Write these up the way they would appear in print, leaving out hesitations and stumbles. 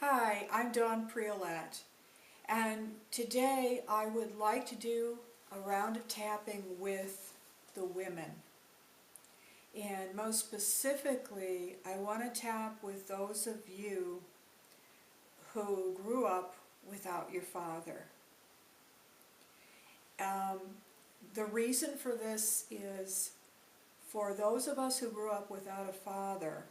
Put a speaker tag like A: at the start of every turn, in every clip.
A: Hi, I'm Dawn Priolat, and today I would like to do a round of tapping with the women. And most specifically, I want to tap with those of you who grew up without your father. Um, the reason for this is for those of us who grew up without a father,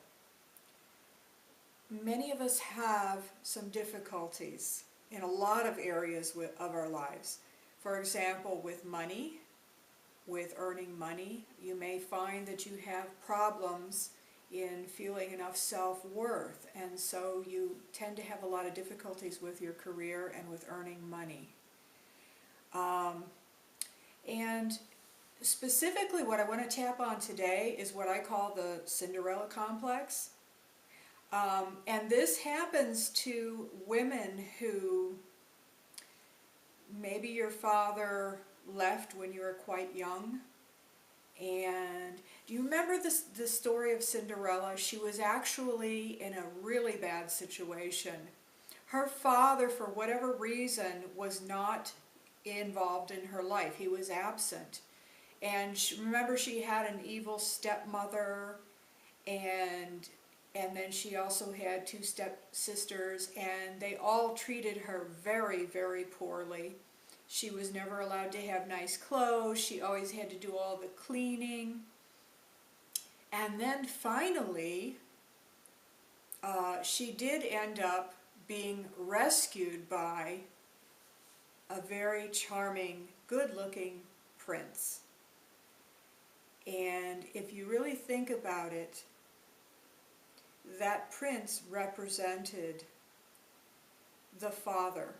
A: many of us have some difficulties in a lot of areas of our lives. For example, with money, with earning money, you may find that you have problems in feeling enough self-worth, and so you tend to have a lot of difficulties with your career and with earning money. And specifically what I want to tap on today is what I call the Cinderella Complex. And this happens to women who maybe your father left when you were quite young. And do you remember the story of Cinderella? She was actually in a really bad situation. Her father, for whatever reason, was not involved in her life. He was absent. And remember, she had an evil stepmother, and then she also had two stepsisters, and they all treated her very, very poorly. She was never allowed to have nice clothes. She always had to do all the cleaning. And then finally, she did end up being rescued by a very charming, good-looking prince. And if you really think about it, that prince represented the father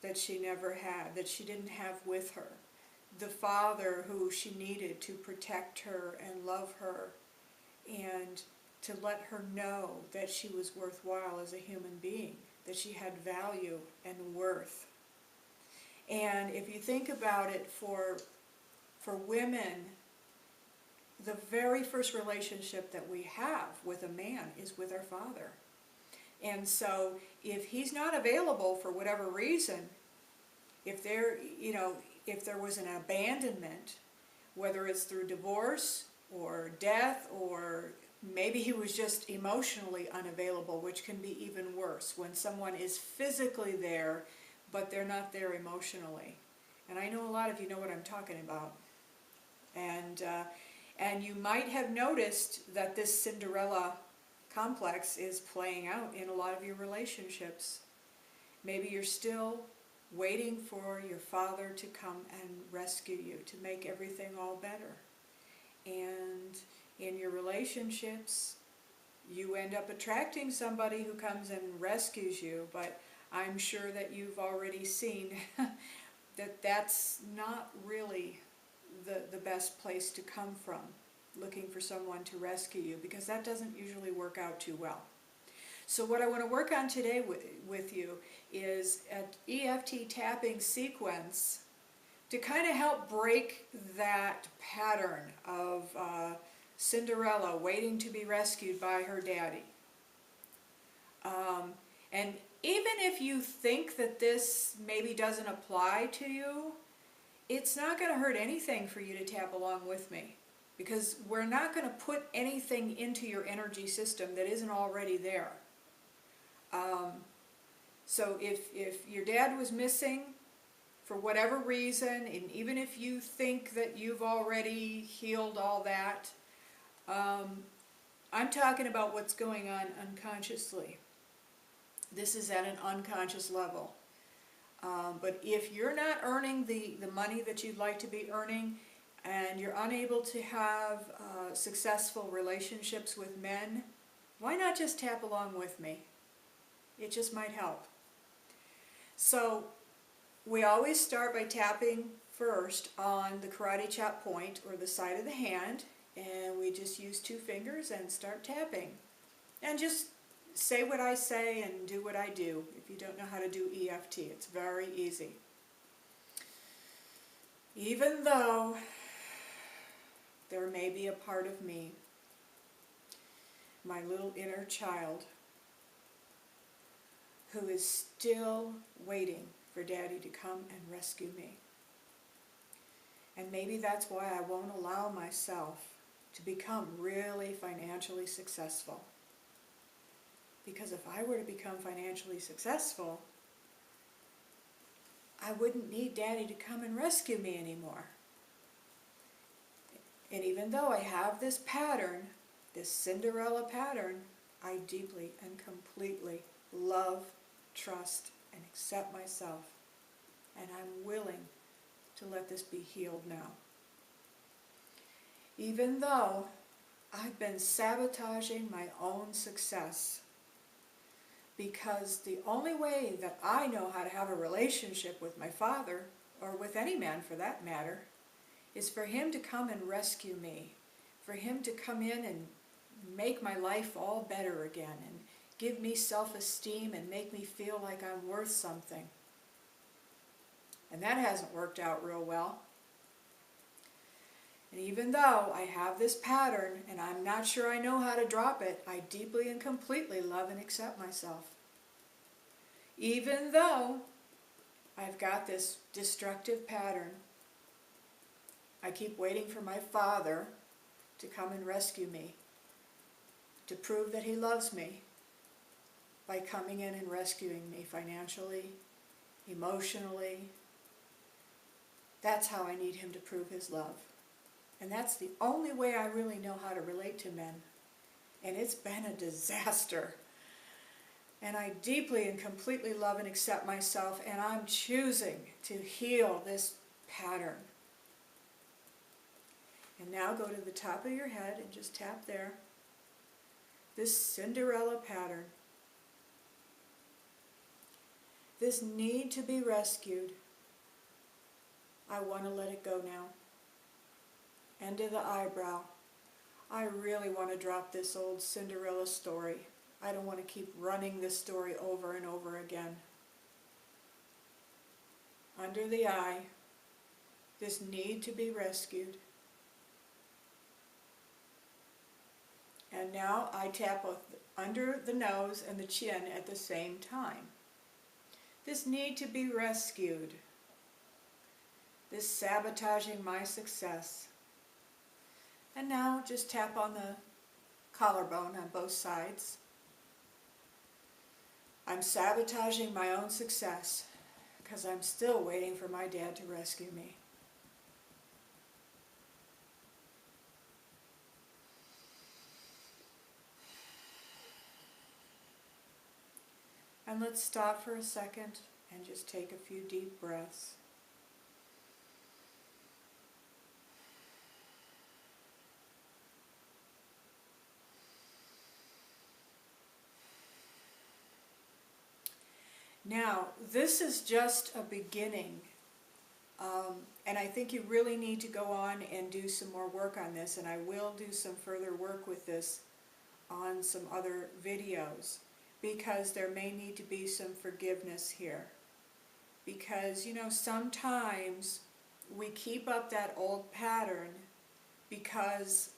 A: that she never had, that she didn't have with her. The father who she needed to protect her and love her and to let her know that she was worthwhile as a human being, that she had value and worth. And if you think about it, for women, the very first relationship that we have with a man is with our father. And so if he's not available for whatever reason, if there was an abandonment, whether it's through divorce or death, or maybe he was just emotionally unavailable, which can be even worse, when someone is physically there but they're not there emotionally. And I know a lot of you know what I'm talking about. And you might have noticed that this Cinderella complex is playing out in a lot of your relationships. Maybe you're still waiting for your father to come and rescue you, to make everything all better. And in your relationships, you end up attracting somebody who comes and rescues you, but I'm sure that you've already seen that that's not really the best place to come from, looking for someone to rescue you, because that doesn't usually work out too well. So what I want to work on today with you is an EFT tapping sequence to kind of help break that pattern of Cinderella waiting to be rescued by her daddy. And even if you think that this maybe doesn't apply to you, it's not going to hurt anything for you to tap along with me, because we're not going to put anything into your energy system that isn't already there. So if your dad was missing for whatever reason, and even if you think that you've already healed all that, I'm talking about what's going on unconsciously. This is at an unconscious level. But if you're not earning the money that you'd like to be earning, and you're unable to have successful relationships with men, why not just tap along with me? It just might help. So we always start by tapping first on the karate chop point, or the side of the hand, and we just use 2 fingers and start tapping. And just say what I say and do what I do. If you don't know how to do EFT, it's very easy. Even though there may be a part of me, my little inner child, who is still waiting for Daddy to come and rescue me. And maybe that's why I won't allow myself to become really financially successful. Because if I were to become financially successful, I wouldn't need Daddy to come and rescue me anymore. And even though I have this pattern, this Cinderella pattern, I deeply and completely love, trust, and accept myself. And I'm willing to let this be healed now. Even though I've been sabotaging my own success, because the only way that I know how to have a relationship with my Father, or with any man for that matter, is for Him to come and rescue me, for Him to come in and make my life all better again, and give me self-esteem and make me feel like I'm worth something. And that hasn't worked out real well. And even though I have this pattern and I'm not sure I know how to drop it, I deeply and completely love and accept myself. Even though I've got this destructive pattern, I keep waiting for my Father to come and rescue me, to prove that He loves me by coming in and rescuing me financially, emotionally. That's how I need Him to prove His love. And that's the only way I really know how to relate to men. And it's been a disaster. And I deeply and completely love and accept myself, and I'm choosing to heal this pattern. And now go to the top of your head and just tap there. This Cinderella pattern. This need to be rescued. I want to let it go now. End of the eyebrow. I really want to drop this old Cinderella story. I don't want to keep running this story over and over again. Under the eye. This need to be rescued. And now I tap under the nose and the chin at the same time. This need to be rescued. This sabotaging my success. And now just tap on the collarbone on both sides. I'm sabotaging my own success because I'm still waiting for my dad to rescue me. And let's stop for a second and just take a few deep breaths. Now, this is just a beginning, and I think you really need to go on and do some more work on this, and I will do some further work with this on some other videos, because there may need to be some forgiveness here. Because, you know, sometimes we keep up that old pattern because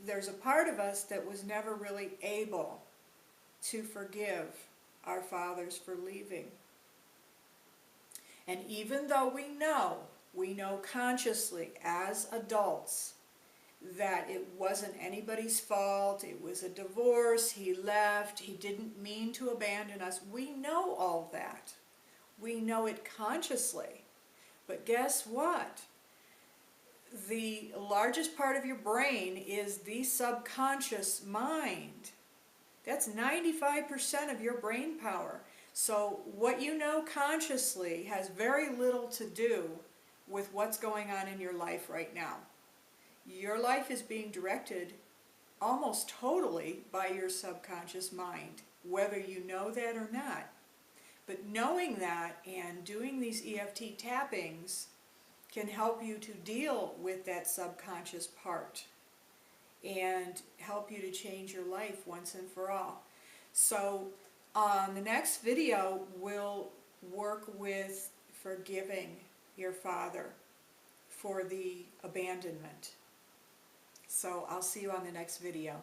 A: there's a part of us that was never really able to forgive our fathers for leaving. And even though we know consciously as adults that it wasn't anybody's fault, it was a divorce, he left, he didn't mean to abandon us, we know all that. We know it consciously. But guess what? The largest part of your brain is the subconscious mind. That's 95% of your brain power. So what you know consciously has very little to do with what's going on in your life right now. Your life is being directed almost totally by your subconscious mind, whether you know that or not. But knowing that and doing these EFT tappings can help you to deal with that subconscious part and help you to change your life once and for all. So on the next video, we'll work with forgiving your father for the abandonment. So I'll see you on the next video.